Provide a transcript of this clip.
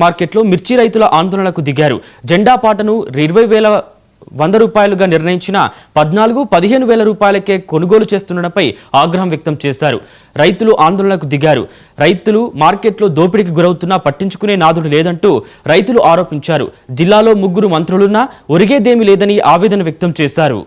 మార్కెట్లో మిర్చి రైతుల ఆందోళనకు దిగారు. జెండా పాటను 20,100 రూపాయలుగా నిర్ణయించిన 14-15,000 రూపాయలకే కొనుగోలు చేస్తుండడంపై ఆగ్రహం వ్యక్తం చేశారు. రైతులు ఆందోళనకు దిగారు. రైతులు మార్కెట్లో దోపిడీకి గురవుతున్నా పట్టించుకునే నాదుడు లేదంటూ రైతులు ఆరోపించారు. జిల్లాలో 3 మంత్రులున్నా ఒరిగేదేమీ లేదని ఆవేదన వ్యక్తం చేశారు.